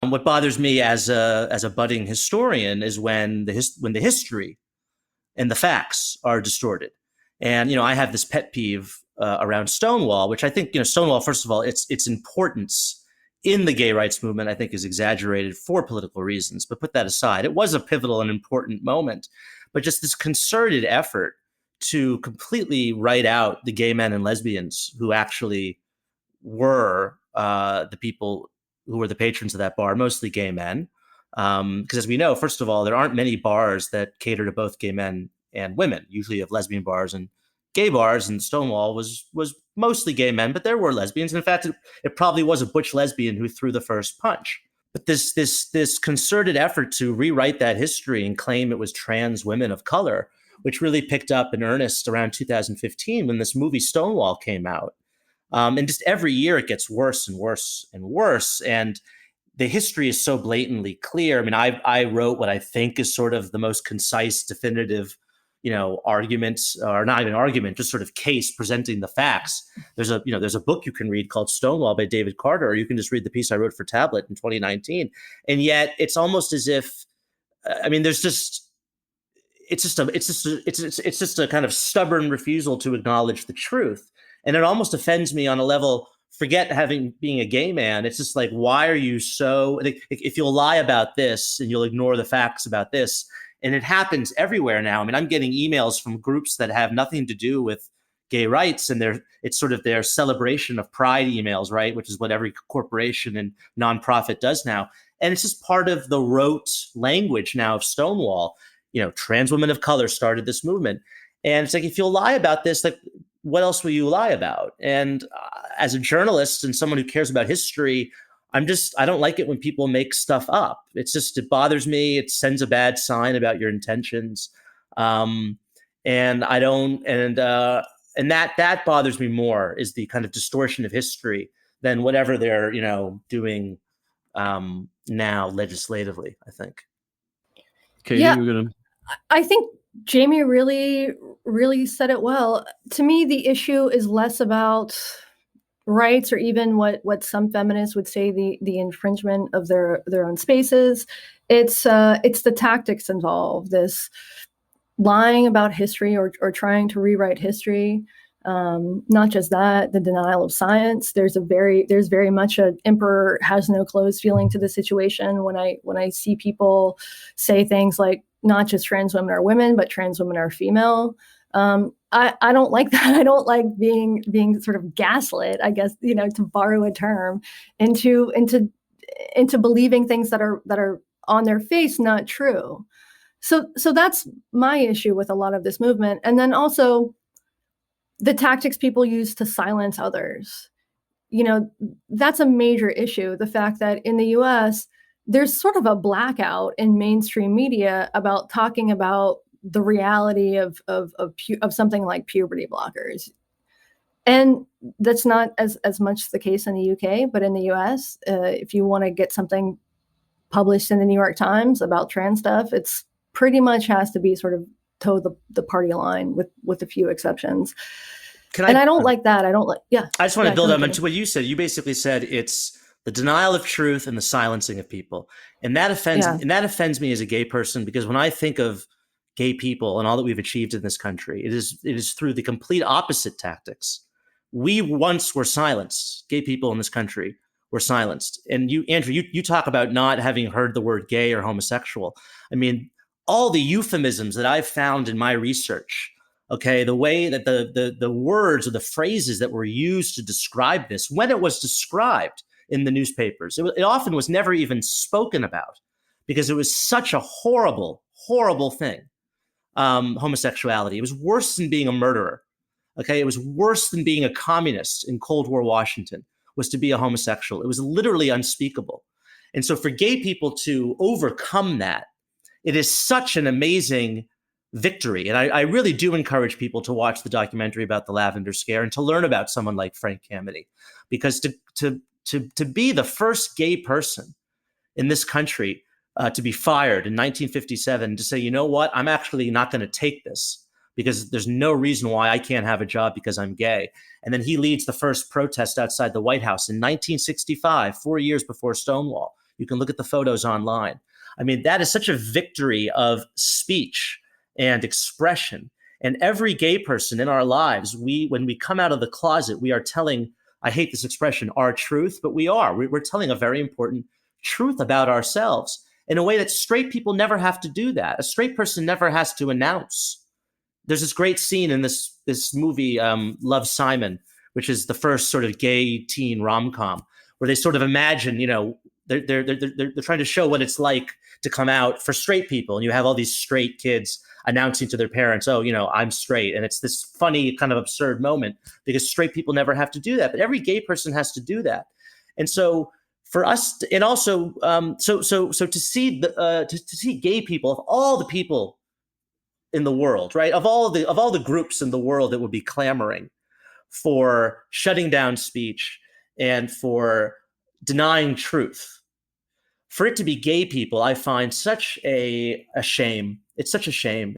What bothers me as a budding historian is when when the history and the facts are distorted. And I have this pet peeve around Stonewall, which I think Stonewall, first of all, its importance in the gay rights movement, I think, is exaggerated for political reasons. But put that aside, it was a pivotal and important moment. But just this concerted effort to completely write out the gay men and lesbians who actually were the people who were the patrons of that bar, mostly gay men. Because as we know, first of all, there aren't many bars that cater to both gay men and women. Usually you have lesbian bars and gay bars, and Stonewall was mostly gay men, but there were lesbians. And in fact, it probably was a butch lesbian who threw the first punch. But this concerted effort to rewrite that history and claim it was trans women of color, which really picked up in earnest around 2015 when this movie Stonewall came out. And just every year it gets worse and worse and worse. And the history is so blatantly clear. I mean, I wrote what I think is sort of the most concise, definitive, arguments, or not even argument, just sort of case presenting the facts. There's a book you can read called Stonewall by David Carter, or you can just read the piece I wrote for Tablet in 2019. And yet it's almost as if, it's just a kind of stubborn refusal to acknowledge the truth. And it almost offends me on a level, forget being a gay man. It's just like, why are you so, if you'll lie about this and you'll ignore the facts about this, and it happens everywhere now. I mean, I'm getting emails from groups that have nothing to do with gay rights, and it's sort of their celebration of pride emails, right? Which is what every corporation and nonprofit does now. And it's just part of the rote language now of Stonewall. Trans women of color started this movement. And it's like, if you'll lie about this, like, what else will you lie about? And as a journalist and someone who cares about history, I don't like it when people make stuff up. It bothers me. It sends a bad sign about your intentions. And that bothers me more, is the kind of distortion of history than whatever they're, doing now legislatively, I think. Katie, yeah, you're gonna... I think Jamie really, really said it well. To me, the issue is less about rights, or even what some feminists would say the infringement of their own spaces. It's the tactics involved, this lying about history, or trying to rewrite history. Not just that, the denial of science. There's very much an emperor has no clothes feeling to the situation when I see people say things like, not just trans women are women, but trans women are female. I don't like that. I don't like being sort of gaslit, I guess, to borrow a term, into believing things that are on their face not true. So that's my issue with a lot of this movement. And then also the tactics people use to silence others. That's a major issue. The fact that in the US, there's sort of a blackout in mainstream media about talking about the reality of something like puberty blockers. And that's not as much the case in the UK, but in the US, if you want to get something published in the New York Times about trans stuff, it's pretty much has to be sort of toe the party line with a few exceptions. I don't like that. I just want to build on what you said. You basically said it's the denial of truth and the silencing of people. And that offends me as a gay person, because when I think of gay people and all that we've achieved in this country, it is through the complete opposite tactics. We once were silenced. Gay people in this country were silenced. And you, Andrew, you talk about not having heard the word gay or homosexual. I mean, all the euphemisms that I've found in my research, okay, the way that the words or the phrases that were used to describe this, when it was described in the newspapers, it often was never even spoken about, because it was such a horrible, horrible thing. Homosexuality. It was worse than being a murderer. Okay. It was worse than being a communist in Cold War Washington, was to be a homosexual. It was literally unspeakable. And so for gay people to overcome that, it is such an amazing victory. And I really do encourage people to watch the documentary about the Lavender Scare and to learn about someone like Frank Kameny, because to be the first gay person in this country to be fired in 1957, to say, you know what, I'm actually not going to take this, because there's no reason why I can't have a job because I'm gay. And then he leads the first protest outside the White House in 1965, 4 years before Stonewall. You can look at the photos online. I mean, that is such a victory of speech and expression. And every gay person in our lives, when we come out of the closet, we are telling, I hate this expression, our truth, but we are. We're telling a very important truth about ourselves in a way that straight people never have to do that. A straight person never has to announce. There's this great scene in this movie, Love, Simon, which is the first sort of gay teen rom-com, where they sort of imagine, they're trying to show what it's like to come out for straight people. And you have all these straight kids announcing to their parents, oh, I'm straight. And it's this funny kind of absurd moment because straight people never have to do that. But every gay person has to do that. And so for us, and also, so to see to see gay people, of all the people in the world, right, of all the groups in the world that would be clamoring for shutting down speech and for denying truth, for it to be gay people, I find such a shame. It's such a shame.